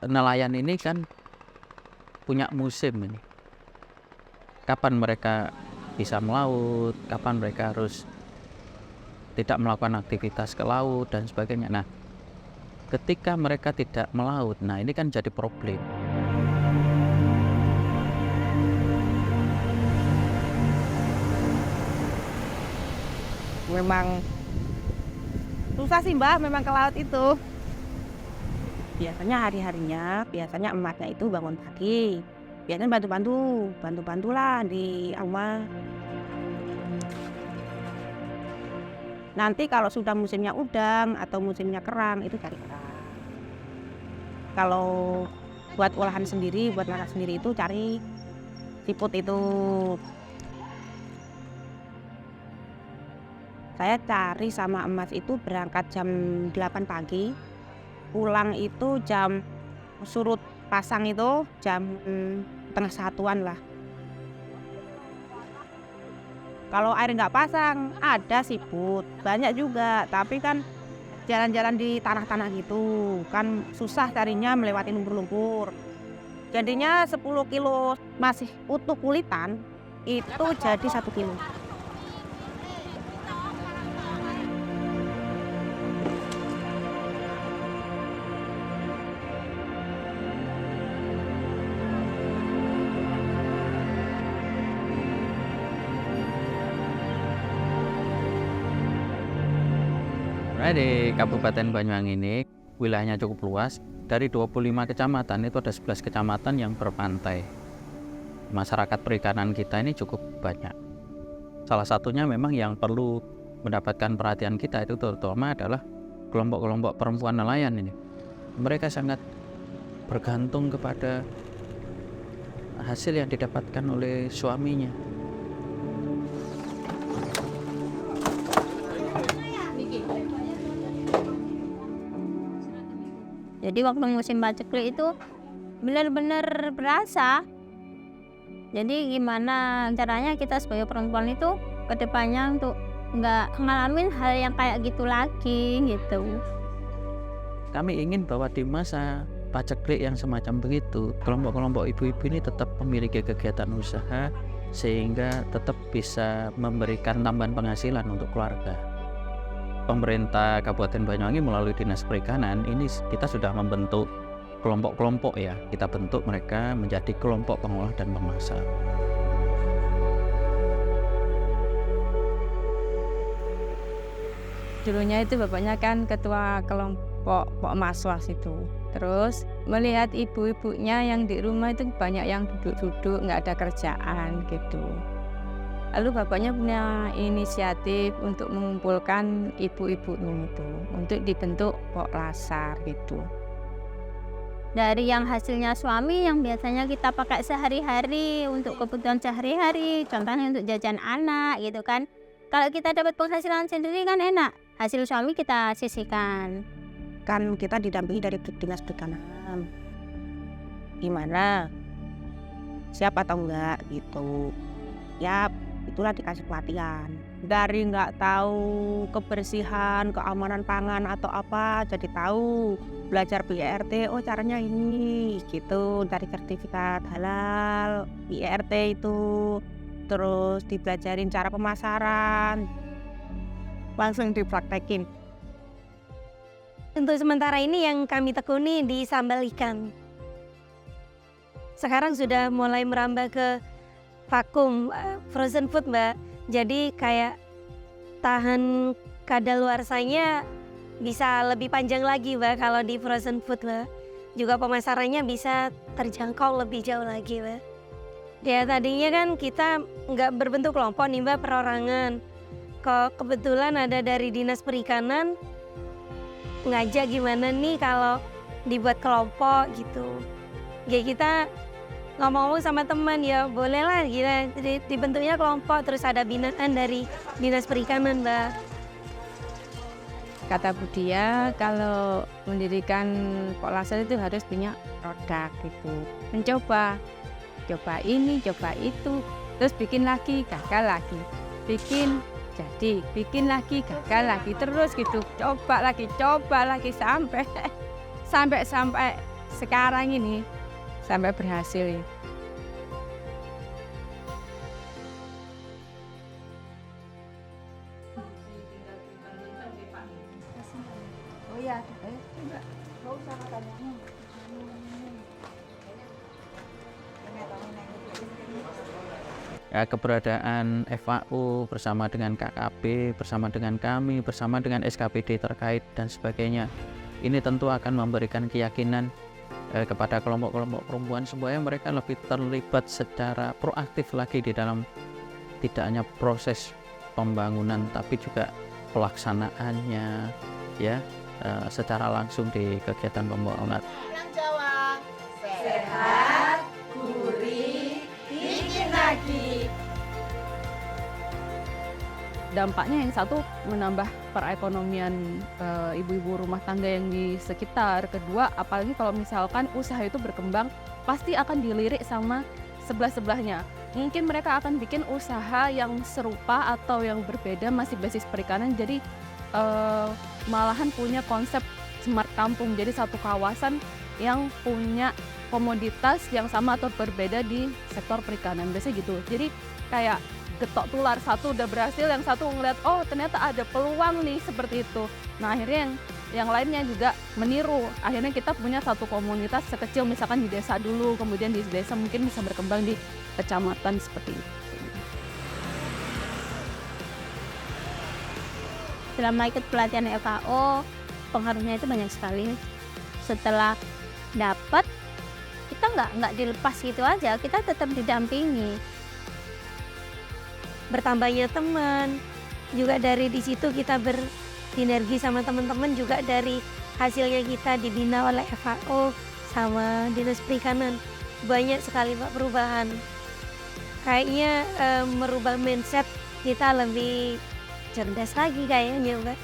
nelayan ini kan punya musim ini. Kapan mereka bisa melaut, kapan mereka harus tidak melakukan aktivitas ke laut dan sebagainya. Nah, ketika mereka tidak melaut, nah ini kan jadi problem. Memang susah sih Mbak, memang ke laut itu. Biasanya biasanya emasnya itu bangun pagi. Biasanya bantu-bantulah di rumah. Nanti kalau sudah musimnya udang atau musimnya kerang itu cari kerang. Kalau buat olahan sendiri, buat makan sendiri itu cari siput itu. Saya cari sama emas itu berangkat jam 8 pagi, pulang itu jam surut pasang itu jam setengah satuan lah. Kalau air nggak pasang ada siput, banyak juga, tapi kan jalan-jalan di tanah-tanah gitu, kan susah carinya melewati lumpur-lumpur. Jadinya 10 kilo masih utuh kulitan, itu jadi 1 kilo. Di Kabupaten Banyuwangi ini wilayahnya cukup luas. Dari 25 kecamatan itu ada 11 kecamatan yang berpantai. Masyarakat perikanan kita ini cukup banyak. Salah satunya memang yang perlu mendapatkan perhatian kita itu terutama adalah kelompok-kelompok perempuan nelayan ini. Mereka sangat bergantung kepada hasil yang didapatkan oleh suaminya. Jadi waktu musim paceklik itu benar-benar berasa. Jadi gimana caranya kita sebagai perempuan itu ke depannya untuk nggak ngalamin hal yang kayak gitu lagi gitu. Kami ingin bahwa di masa paceklik yang semacam begitu, kelompok-kelompok ibu-ibu ini tetap memiliki kegiatan usaha sehingga tetap bisa memberikan tambahan penghasilan untuk keluarga. Pemerintah Kabupaten Banyuwangi melalui Dinas Perikanan ini kita sudah membentuk kelompok-kelompok ya. Kita bentuk mereka menjadi kelompok pengolah dan pemasar. Dulunya itu bapaknya kan ketua kelompok Maswas itu. Terus melihat ibu-ibunya yang di rumah itu banyak yang duduk-duduk, nggak ada kerjaan gitu. Lalu bapaknya punya inisiatif untuk mengumpulkan ibu-ibu itu untuk dibentuk Pok Lasar gitu. Dari yang hasilnya suami yang biasanya kita pakai sehari-hari untuk kebutuhan sehari-hari, contohnya untuk jajan anak gitu kan. Kalau kita dapat penghasilan sendiri kan enak, hasil suami kita sisihkan. Kan kita didampingi dari Dinas Perikanan. Gimana? Siap atau enggak gitu. Ya itulah dikasih pelatihan. Dari nggak tahu kebersihan, keamanan pangan atau apa, jadi tahu. Belajar BERT, oh caranya ini gitu, dari sertifikat halal BERT itu. Terus dipelajarin cara pemasaran, langsung dipraktekin. Untuk sementara ini yang kami tekuni di sambal ikan. Sekarang sudah mulai merambah ke vakum frozen food Mbak. Jadi kayak tahan kadaluarsanya bisa lebih panjang lagi Mbak kalau di frozen food Mbak. Juga pemasarannya bisa terjangkau lebih jauh lagi Mbak. Ya tadinya kan kita nggak berbentuk kelompok nih Mbak, perorangan. Kok kebetulan ada dari Dinas Perikanan ngajak gimana nih kalau dibuat kelompok gitu. Ya kita ngomong-ngomong sama teman ya bolehlah gila dibentuknya kelompok, terus ada binaan dari Dinas Perikanan Mbak. Kata Budia kalau mendirikan Pok Lasar itu harus punya produk gitu. Mencoba, coba ini, coba itu, terus bikin lagi, gagal lagi, bikin jadi, bikin lagi, gagal lagi, terus gitu, coba lagi sampai sekarang ini sampai berhasil ya. Ya, keberadaan FAO bersama dengan KKP, bersama dengan kami, bersama dengan SKPD terkait dan sebagainya, ini tentu akan memberikan keyakinan kepada kelompok-kelompok perempuan supaya mereka lebih terlibat secara proaktif lagi di dalam tidak hanya proses pembangunan tapi juga pelaksanaannya, ya, secara langsung di kegiatan pembangunan. Yang Jawa sehat, gurih, bikin lagi. Dampaknya yang satu menambah perekonomian ibu-ibu rumah tangga yang di sekitar. Kedua, apalagi kalau misalkan usaha itu berkembang, pasti akan dilirik sama sebelah-sebelahnya. Mungkin mereka akan bikin usaha yang serupa atau yang berbeda, masih basis perikanan. Jadi malahan punya konsep smart kampung. Jadi satu kawasan yang punya komoditas yang sama atau berbeda di sektor perikanan. Biasanya gitu. Jadi kayak getok tular, satu udah berhasil, yang satu ngeliat oh ternyata ada peluang nih seperti itu. Nah akhirnya yang lainnya juga meniru. Akhirnya kita punya satu komunitas sekecil misalkan di desa dulu, kemudian di desa mungkin bisa berkembang di kecamatan seperti itu. Selama ikut pelatihan FAO, pengaruhnya itu banyak sekali. Setelah dapat, kita nggak dilepas gitu aja, kita tetap didampingi. Bertambahnya teman, juga dari di situ kita bersinergi sama teman-teman, juga dari hasilnya kita dibina oleh FAO sama Dinas Perikanan. Banyak sekali Pak perubahan. Kayaknya merubah mindset kita lebih cerdas lagi kayaknya Pak.